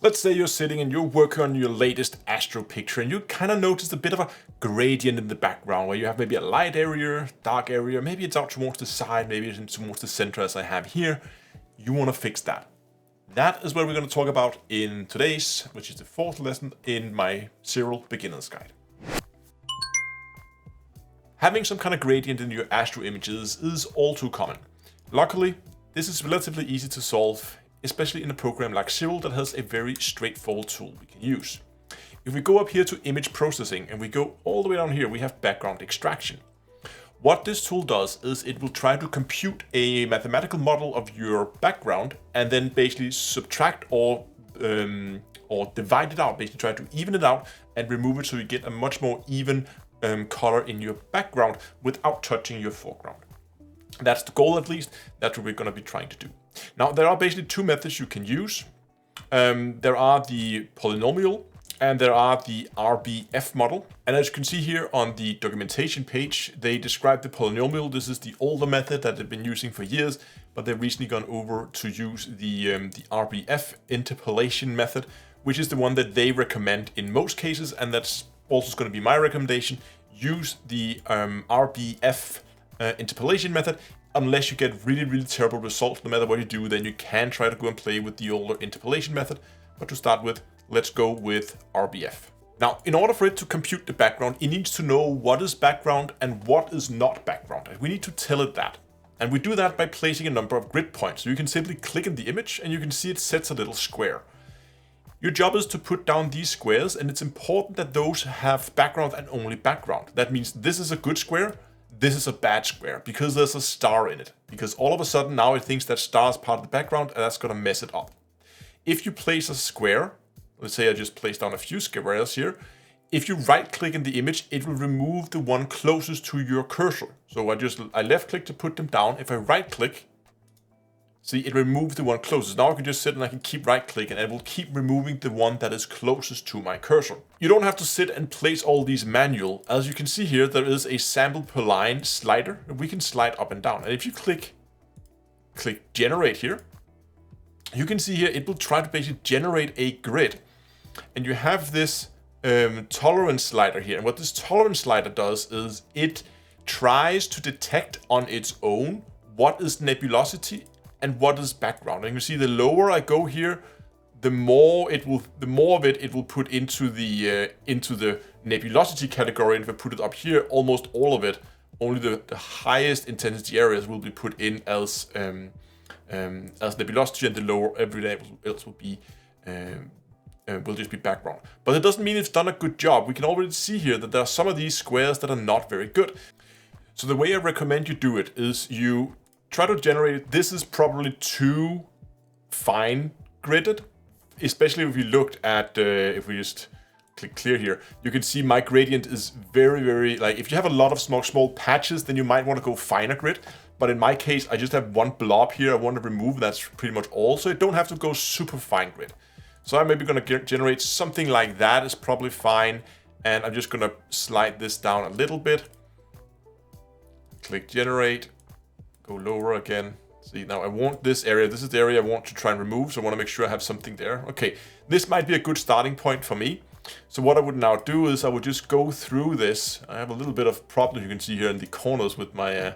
Let's say you're sitting and you're working on your latest Astro picture and you kind of notice a bit of a gradient in the background where you have maybe a light area, dark area, maybe it's out towards the side, maybe it's towards the center as I have here. You want to fix that. That is what we're going to talk about in today's, which is the fourth lesson in my Siril beginner's guide. Having some kind of gradient in your Astro images is all too common. Luckily, this is relatively easy to solve, especially in a program like Siril that has a very straightforward tool we can use. If we go up here to image processing and we go all the way down here, we have background extraction. What this tool does is it will try to compute a mathematical model of your background and then basically subtract or divide it out, basically try to even it out and remove it so you get a much more even color in your background without touching your foreground. That's the goal, at least. That's what we're going to be trying to do. Now, there are basically two methods you can use. There are the polynomial and there are the RBF model. And as you can see here on the documentation page, they describe the polynomial. This is the older method that they've been using for years, but they've recently gone over to use the RBF interpolation method, which is the one that they recommend in most cases. And that's also going to be my recommendation. Use the RBF interpolation method unless you get really terrible results. No matter what you do, then you can try to go and play with the older interpolation method. But to start with, let's go with RBF. Now, in order for it to compute the background, it needs to know what is background and what is not background. We need to tell it that. And we do that by placing a number of grid points. So you can simply click in the image and you can see it sets a little square. Your job is to put down these squares, and it's important that those have background and only background. That means this is a good square, this is a bad square, because there's a star in it. Because all of a sudden now it thinks that star is part of the background, and that's going to mess it up. If you place a square, let's say I just place down a few squares here, if you right click in the image, it will remove the one closest to your cursor. So I left click to put them down. If I right click, see, it removes the one closest. Now I can just sit and I can keep right clicking and it will keep removing the one that is closest to my cursor. You don't have to sit and place all these manual. As you can see here, there is a sample per line slider that we can slide up and down. And if you click generate here, you can see here it will try to basically generate a grid. And you have this tolerance slider here. And what this tolerance slider does is it tries to detect on its own what is nebulosity and what is background. And you can see the lower I go here, the more of it will put into the nebulosity category. And if I put it up here, almost all of it, only the highest intensity areas will be put in as nebulosity, and the lower everything else will just be background. But it doesn't mean it's done a good job. We can already see here that there are some of these squares that are not very good. So the way I recommend you do it is you try to generate it. This is probably too fine gridded, especially if you looked at, if we just click clear here, you can see my gradient is very, like if you have a lot of small patches, then you might want to go finer grid. But in my case, I just have one blob here I want to remove. That's pretty much all. So you don't have to go super fine grid. So I'm maybe going to generate something like that is probably fine. And I'm just going to slide this down a little bit. Click generate. Go lower again. See, now I want this area. This is the area I want to try and remove. So I want to make sure I have something there. Okay, this might be a good starting point for me. So what I would now do is I would just go through this. I have a little bit of problem you can see here in the corners with my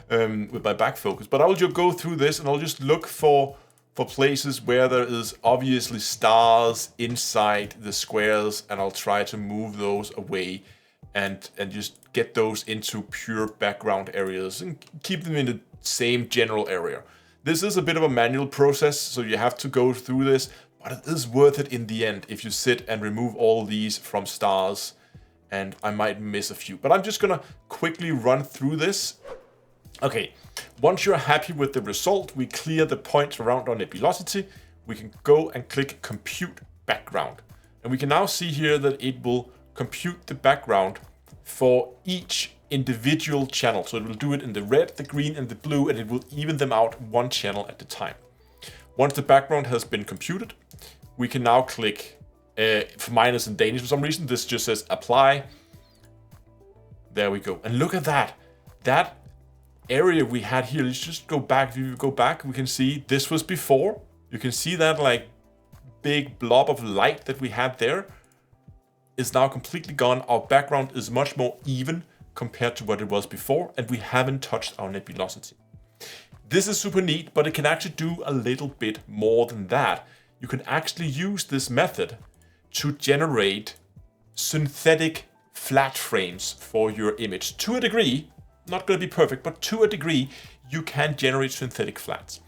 with my back focus. But I will just go through this and I'll just look for places where there is obviously stars inside the squares, and I'll try to move those away and just get those into pure background areas and keep them in the same general area. This is a bit of a manual process, so you have to go through this, but it is worth it in the end if you sit and remove all these from stars, and I might miss a few. But I'm just gonna quickly run through this. Okay, once you're happy with the result, we clear the points around our nebulosity. We can go and click compute background. And we can now see here that it will compute the background for each individual channel. So it will do it in the red, the green, and the blue, and it will even them out one channel at a time. Once the background has been computed, we can now click, for mine is in Danish for some reason, this just says apply. There we go. And look at that. That area we had here, let's just go back. If you go back, we can see this was before. You can see that like big blob of light that we had there is now completely gone. Our background is much more even compared to what it was before, and we haven't touched our nebulosity. This is super neat, but it can actually do a little bit more than that. You can actually use this method to generate synthetic flat frames for your image. To a degree, not going to be perfect, but to a degree, you can generate synthetic flats.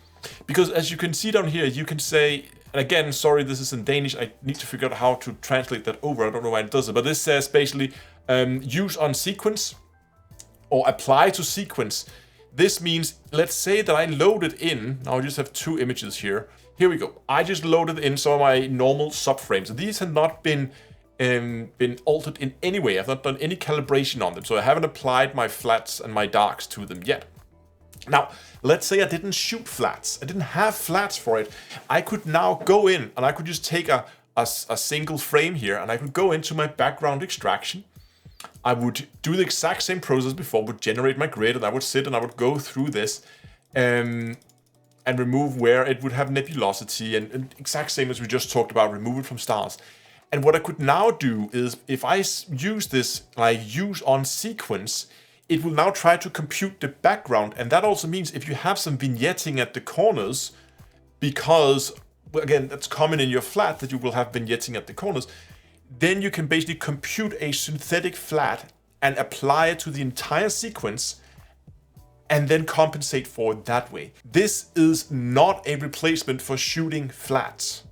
Because as you can see down here, you can say, and again, sorry, this is in Danish. I need to figure out how to translate that over. I don't know why it does it, but this says basically use on sequence or apply to sequence. This means, let's say that I loaded in, now I just have two images here. Here we go. I just loaded in some of my normal subframes. These have not been altered in any way. I've not done any calibration on them, so I haven't applied my flats and my darks to them yet. Now, let's say I didn't shoot flats. I didn't have flats for it. I could now go in and I could just take a single frame here and I could go into my background extraction. I would do the exact same process before, would generate my grid, and I would sit and I would go through this and remove where it would have nebulosity and exact same as we just talked about, remove it from stars. And what I could now do is, if I use this, like use on sequence, it will now try to compute the background. And that also means if you have some vignetting at the corners, because, again, that's common in your flat that you will have vignetting at the corners, then you can basically compute a synthetic flat and apply it to the entire sequence and then compensate for it that way. This is not a replacement for shooting flats.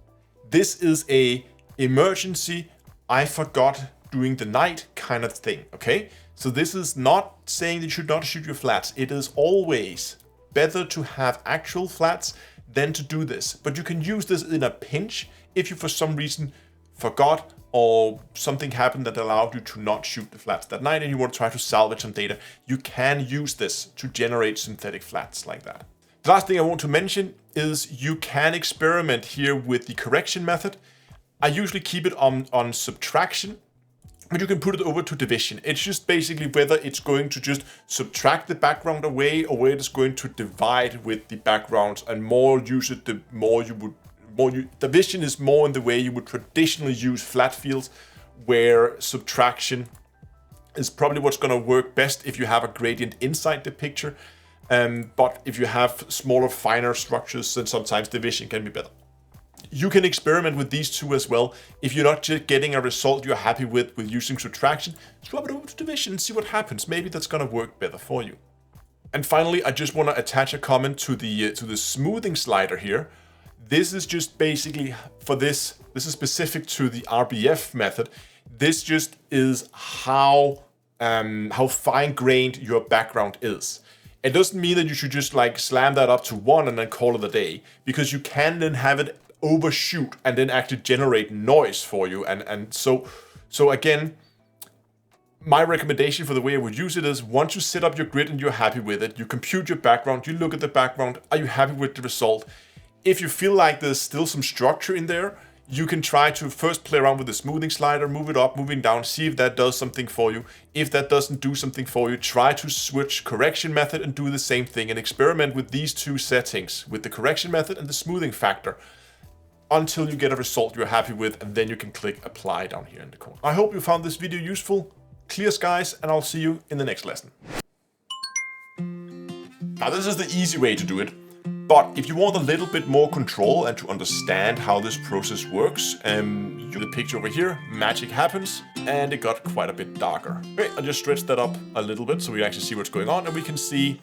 This is a emergency, I forgot during the night kind of thing, okay? So this is not saying that you should not shoot your flats. It is always better to have actual flats than to do this. But you can use this in a pinch if you for some reason forgot or something happened that allowed you to not shoot the flats that night and you want to try to salvage some data. You can use this to generate synthetic flats like that. The last thing I want to mention is you can experiment here with the correction method. I usually keep it on subtraction, but you can put it over to division. It's just basically whether it's going to just subtract the background away or whether it's going to divide with the backgrounds, and more use it, the more you would, division is more in the way you would traditionally use flat fields, where subtraction is probably what's going to work best if you have a gradient inside the picture. But if you have smaller, finer structures, then sometimes division can be better. You can experiment with these two as well. If you're not just getting a result you're happy with using subtraction, swap it over to division and see what happens. Maybe that's going to work better for you. And finally, I just want to attach a comment to the smoothing slider here. This is just basically for this is specific to the RBF method. This just is how fine-grained your background is. It doesn't mean that you should just like slam that up to 1 and then call it a day, because you can then have it overshoot and then actually generate noise for you. And so again, my recommendation for the way I would use it is, once you set up your grid and you're happy with it, you compute your background, you look at the background, are you happy with the result? If you feel like there's still some structure in there, you can try to first play around with the smoothing slider, move it up, moving down, see if that does something for you. If that doesn't do something for you, try to switch correction method and do the same thing, and experiment with these two settings, with the correction method and the smoothing factor, until you get a result you're happy with, and then you can click apply down here in the corner. I hope you found this video useful. Clear skies, and I'll see you in the next lesson. Now, this is the easy way to do it. But if you want a little bit more control and to understand how this process works, the picture over here, magic happens, and it got quite a bit darker. Okay, I'll just stretch that up a little bit so we actually see what's going on, and we can see